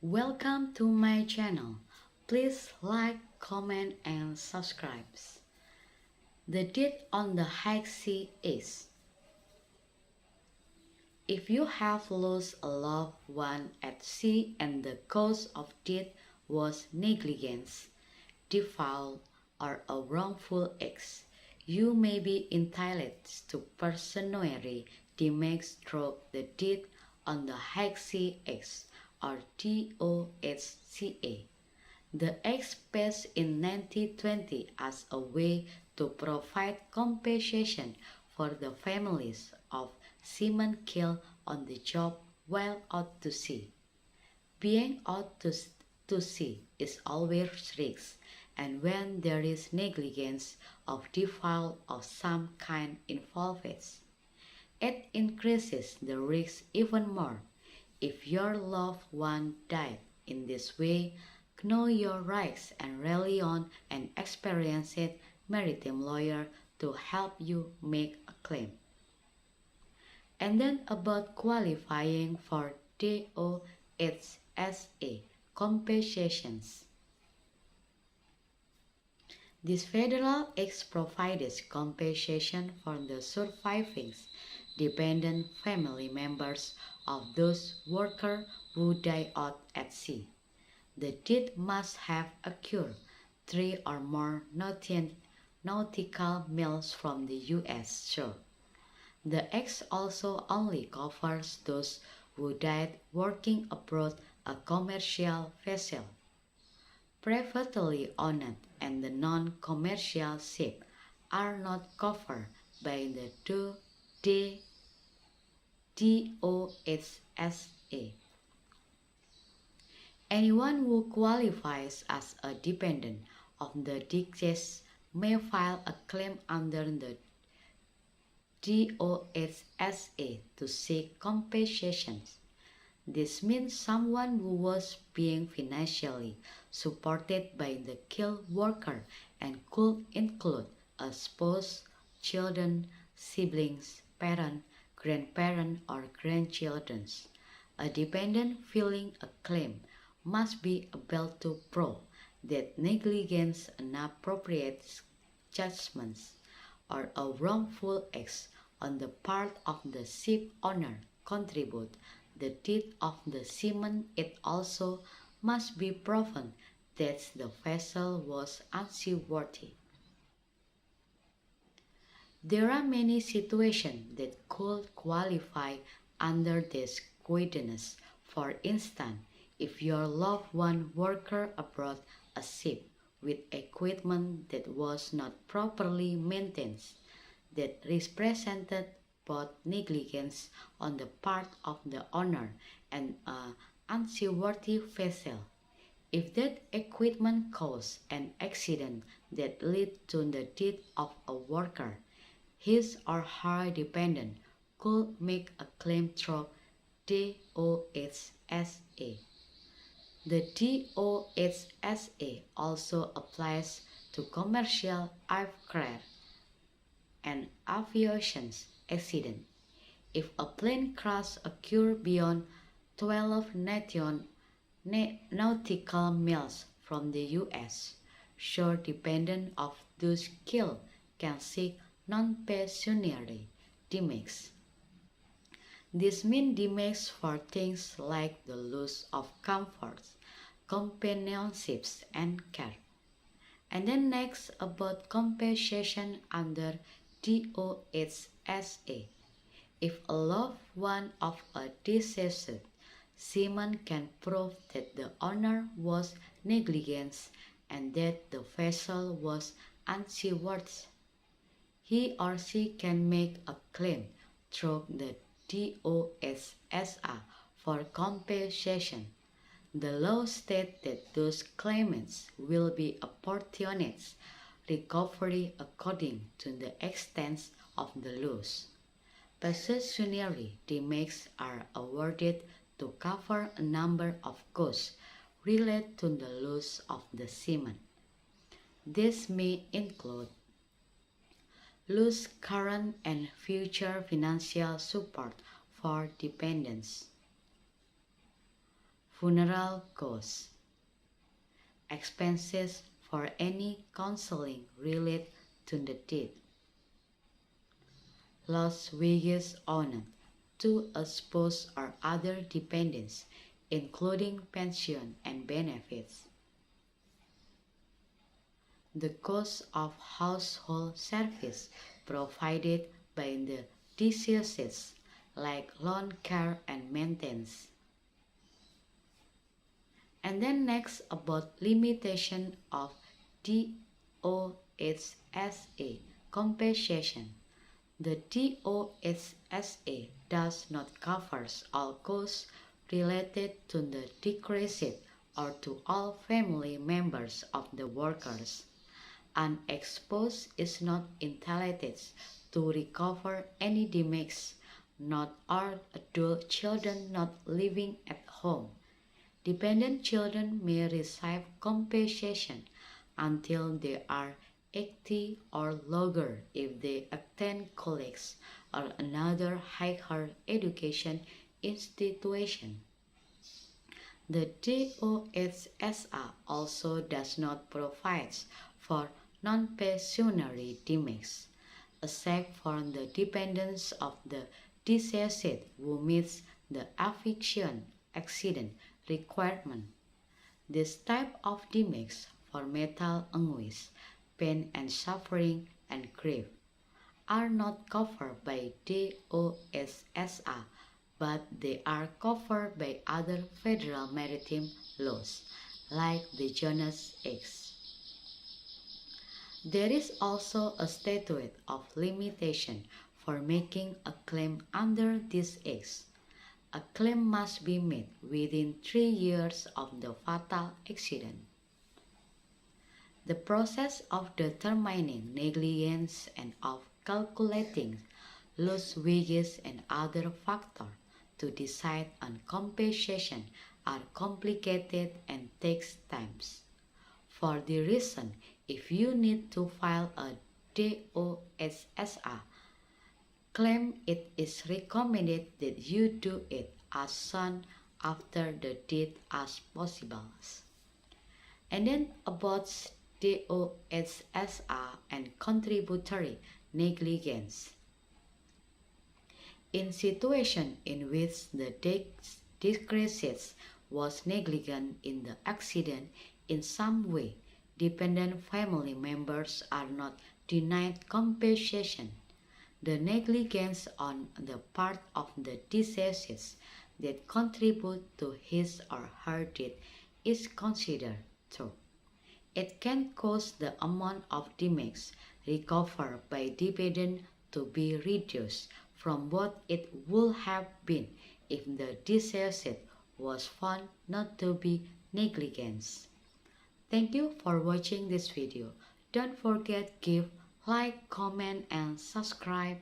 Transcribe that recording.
Welcome to my channel. Please like, comment and subscribe. The deed on the high sea is: if you have lost a loved one at sea and the cause of death was negligence, default, or a wrongful act, you may be entitled to pecuniary damages through the deed on the high sea Act or TOHCA. The Act passed in 1920 as a way to provide compensation for the families of seamen killed on the job while out to sea. Being out to sea is always risk, and when there is negligence or default of some kind involved, it increases the risk even more. If your loved one died in this way, know your rights and rely on an experienced maritime lawyer to help you make a claim. And then about qualifying for TOHSA compensations. This federal act provides compensation for the surviving dependent family members of those workers who die out at sea. The death must have occurred 3 or more nautical miles from the U.S. shore. The Act also only covers those who died working aboard a commercial vessel. Privately owned and the non-commercial ships are not covered by the TOHSA. Anyone who qualifies as a dependent of the deceased may file a claim under the TOHSA to seek compensation. This means someone who was being financially supported by the killed worker and could include a spouse, children, siblings, parent, grandparent, or grandchildren. A dependent filing a claim must be able to prove that negligence, inappropriate judgment, or a wrongful act on the part of the ship owner contribute the death of the seaman. It also must be proven that the vessel was unseaworthy. There are many situations that could qualify under this guidance. For instance, if your loved one worked aboard a ship with equipment that was not properly maintained, that represented both negligence on the part of the owner and an unseaworthy vessel. If that equipment caused an accident that led to the death of a worker, his or her dependent could make a claim through TOHSA. The TOHSA also applies to commercial aircraft and aviation accident. If a plane crash occurs beyond 12 nautical miles from the U.S. shore, dependent of those killed can seek non-pecuniary damages. This means damages for things like the loss of comforts, companionships, and care. And then next about compensation under TOHSA. If a loved one of a deceased seaman can prove that the owner was negligent and that the vessel was unseaworthy, he or she can make a claim through the TOHSA for compensation. The law states that those claimants will be apportioned recovery according to the extent of the loss. Pecuniary damages are awarded to cover a number of costs related to the loss of the seaman. This may include loss, current and future financial support for dependents, funeral costs, expenses for any counseling related to the death, lost wages owed to a spouse or other dependents, including pension and benefits, the cost of household service provided by the deceased, like lawn care and maintenance. And then next about limitation of DOHSA compensation. The DOHSA does not cover all costs related to the deceased or to all family members of the workers. An spouse is not entitled to recover any damages, not or adult children not living at home. Dependent children may receive compensation until they are 80 or longer if they attend college or another higher education institution. The DOHSA also does not provide for non-pensionary damages, except for the dependents of the deceased who meets the accident requirement. This type of damages for mental anguish, pain and suffering, and grief are not covered by DOHSA, but they are covered by other federal maritime laws, like the Jones Act. There is also a statute of limitation for making a claim under this Act. A claim must be made within 3 years of the fatal accident. The process of determining negligence and of calculating lost wages and other factors to decide on compensation are complicated and takes time. For the reason, if you need to file a DOHSA claim, it is recommended that you do it as soon after the death as possible. And then about DOHSA and contributory negligence. In situations in which the deceased was negligent in the accident in some way, dependent family members are not denied compensation. The negligence on the part of the deceased that contribute to his or her death is considered true. It can cause the amount of damage recovered by dependent to be reduced from what it would have been if the deceased was found not to be negligent. Thank you for watching this video. Don't forget give, like, comment, and subscribe.